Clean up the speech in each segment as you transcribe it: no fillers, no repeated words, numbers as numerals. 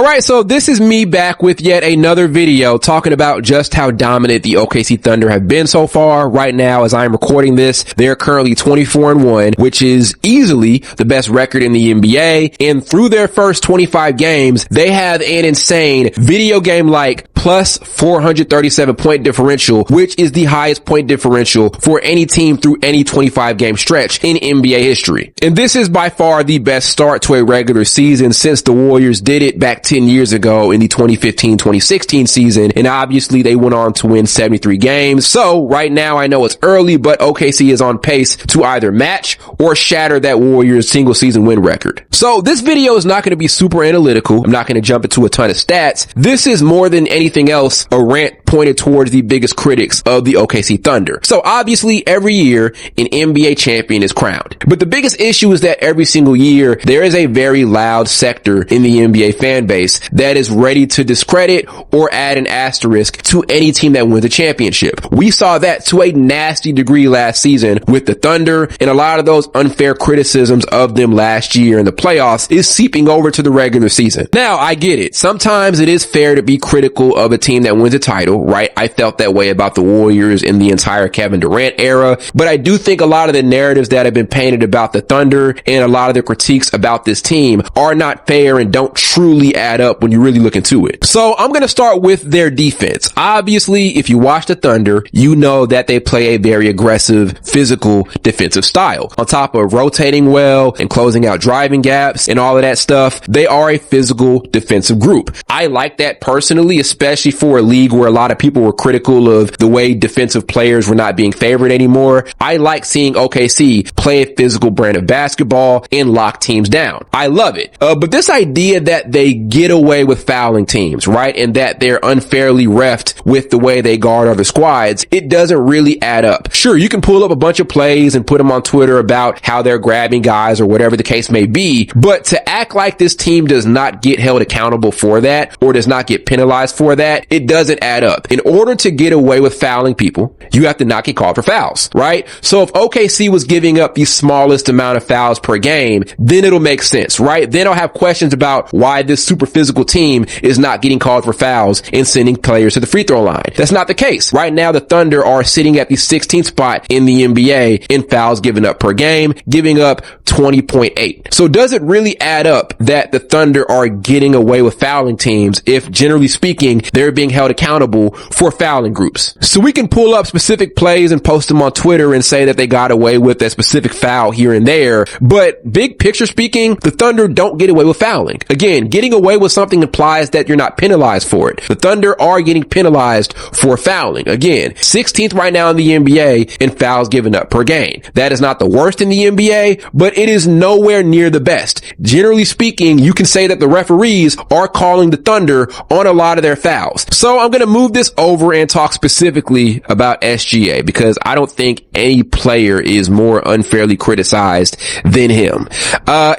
Alright, so this is me back with yet another video talking about just how dominant the OKC Thunder have been so far. Right now, as I'm recording this, they're currently 24-1, which is easily the best record in the NBA. And through their first 25 games, they have an insane video game-like plus 437 point differential, which is the highest point differential for any team through any 25 game stretch in NBA history. And this is by far the best start to a regular season since the Warriors did it back 10 years ago in the 2015-2016 season. And obviously they went on to win 73 games. So right now I know it's early, but OKC is on pace to either match or shatter that Warriors single season win record. So this video is not going to be super analytical. I'm not going to jump into a ton of stats. This is more than anything else a rant pointed towards the biggest critics of the OKC Thunder. So obviously every year an NBA champion is crowned. But the biggest issue is that every single year there is a very loud sector in the NBA fan base that is ready to discredit or add an asterisk to any team that wins a championship. We saw that to a nasty degree last season with the Thunder, and a lot of those unfair criticisms of them last year in the playoffs is seeping over to the regular season. Now, I get it. Sometimes it is fair to be critical of a team that wins a title, right? I felt that way about the Warriors in the entire Kevin Durant era, but I do think a lot of the narratives that have been painted about the Thunder and a lot of the critiques about this team are not fair and don't truly add up when you really look into it. So I'm going to start with their defense. Obviously, if you watch the Thunder, you know that they play a very aggressive, physical defensive style. On top of rotating well and closing out driving gaps and all of that stuff, they are a physical defensive group. I like that personally, especially for a league where a lot of people were critical of the way defensive players were not being favored anymore. I like seeing OKC play a physical brand of basketball and lock teams down. I love it. But this idea that they get away with fouling teams, right? And that they're unfairly reffed with the way they guard other squads, it doesn't really add up. Sure, you can pull up a bunch of plays and put them on Twitter about how they're grabbing guys or whatever the case may be, but to act like this team does not get held accountable for that or does not get penalized for that, it doesn't add up. In order to get away with fouling people, you have to not get called for fouls, right? So if OKC was giving up the smallest amount of fouls per game, then it'll make sense, right? Then I'll have questions about why this super physical team is not getting called for fouls and sending players to the free throw line. That's not the case. Right now, the Thunder are sitting at the 16th spot in the NBA in fouls given up per game, giving up 20.8. So does it really add up that the Thunder are getting away with fouling teams if, generally speaking, they're being held accountable for fouling groups? So we can pull up specific plays and post them on Twitter and say that they got away with a specific foul here and there, but big picture speaking, the Thunder don't get away with fouling. Again, getting away with something implies that you're not penalized for it. The Thunder are getting penalized for fouling. Again, 16th right now in the NBA in fouls given up per game. That is not the worst in the NBA, but it is nowhere near the best. Generally speaking, you can say that the referees are calling the Thunder on a lot of their fouls. So I'm going to move this over and talk specifically about SGA because I don't think any player is more unfairly criticized than him.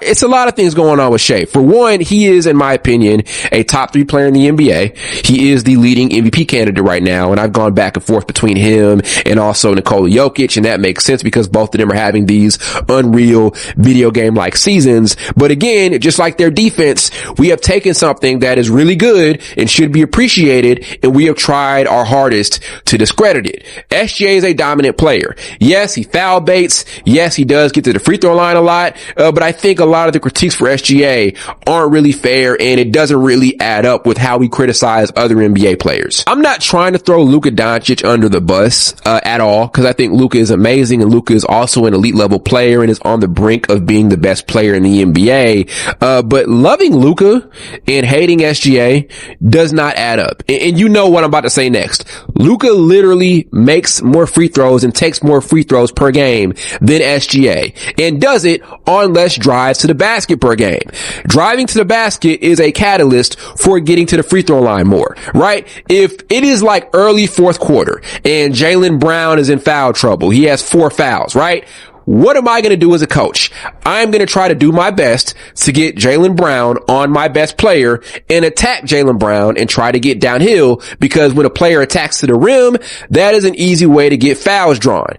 It's a lot of things going on with Shai. For one, he is, in my opinion, a top 3 player in the NBA. He is the leading MVP candidate right now, and I've gone back and forth between him and also Nikola Jokic, and that makes sense because both of them are having these unreal video game-like seasons. But again, just like their defense, we have taken something that is really good and should be appreciated, and we have tried our hardest to discredit it. SGA is a dominant player. Yes, he foul baits. Yes, he does get to the free throw line a lot, but I think a lot of the critiques for SGA aren't really fair, and it doesn't really add up with how we criticize other NBA players. I'm not trying to throw Luka Doncic under the bus at all, because I think Luka is amazing, and Luka is also an elite level player and is on the brink of being the best player in the NBA. But loving Luka and hating SGA does not add up. And you know what I'm about to say next. Luka literally makes more free throws and takes more free throws per game than SGA, and does it on less drives to the basket per game. Driving to the basket is a catalyst for getting to the free throw line more, right? If it is like early fourth quarter and Jalen Brown is in foul trouble, he has 4 fouls, right? What am I going to do as a coach? I'm going to try to do my best to get Jalen Brown on my best player and attack Jalen Brown and try to get downhill, because when a player attacks to the rim, that is an easy way to get fouls drawn.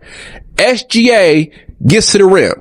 SGA gets to the rim.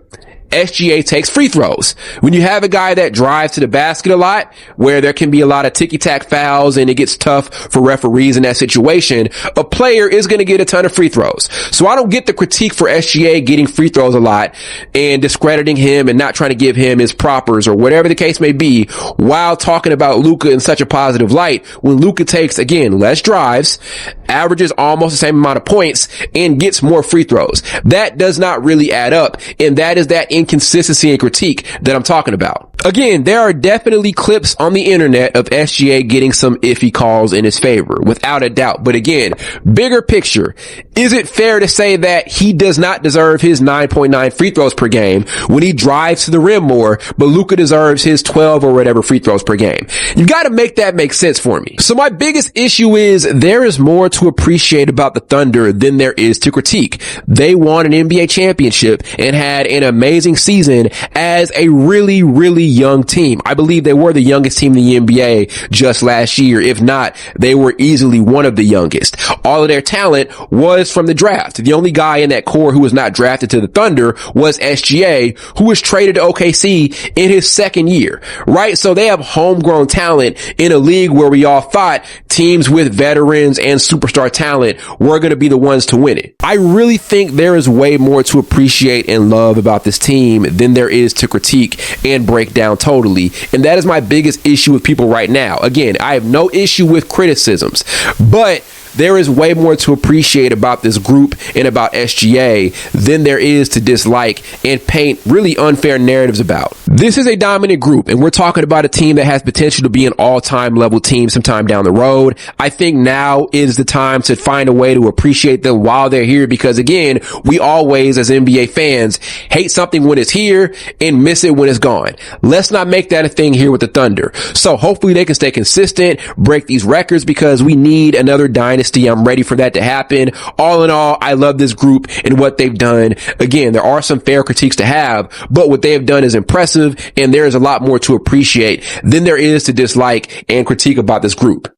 SGA takes free throws. When you have a guy that drives to the basket a lot, where there can be a lot of ticky-tack fouls and it gets tough for referees in that situation, a player is going to get a ton of free throws. So I don't get the critique for SGA getting free throws a lot and discrediting him and not trying to give him his propers or whatever the case may be, while talking about Luka in such a positive light, when Luka takes, again, less drives, averages almost the same amount of points, and gets more free throws. That does not really add up, and that is that inconsistency and critique that I'm talking about. Again, there are definitely clips on the internet of SGA getting some iffy calls in his favor, without a doubt. But again, bigger picture, is it fair to say that he does not deserve his 9.9 free throws per game when he drives to the rim more, but Luka deserves his 12 or whatever free throws per game? You've got to make that make sense for me. So my biggest issue is there is more to appreciate about the Thunder than there is to critique. They won an NBA championship and had an amazing season as a really, really young team. I believe they were the youngest team in the NBA just last year. If not, they were easily one of the youngest. All of their talent was from the draft. The only guy in that core who was not drafted to the Thunder was SGA, who was traded to OKC in his second year, right? So they have homegrown talent in a league where we all thought teams with veterans and superstar talent were going to be the ones to win it. I really think there is way more to appreciate and love about this team than there is to critique and break down totally. And that is my biggest issue with people right now. Again, I have no issue with criticisms, but there is way more to appreciate about this group and about SGA than there is to dislike and paint really unfair narratives about. This is a dominant group, and we're talking about a team that has potential to be an all-time level team sometime down the road. I think now is the time to find a way to appreciate them while they're here, because again, we always, as NBA fans, hate something when it's here and miss it when it's gone. Let's not make that a thing here with the Thunder. So hopefully they can stay consistent, break these records, because we need another dynasty. I'm ready for that to happen. All in all, I love this group and what they've done. Again, there are some fair critiques to have, but what they have done is impressive, and there is a lot more to appreciate than there is to dislike and critique about this group.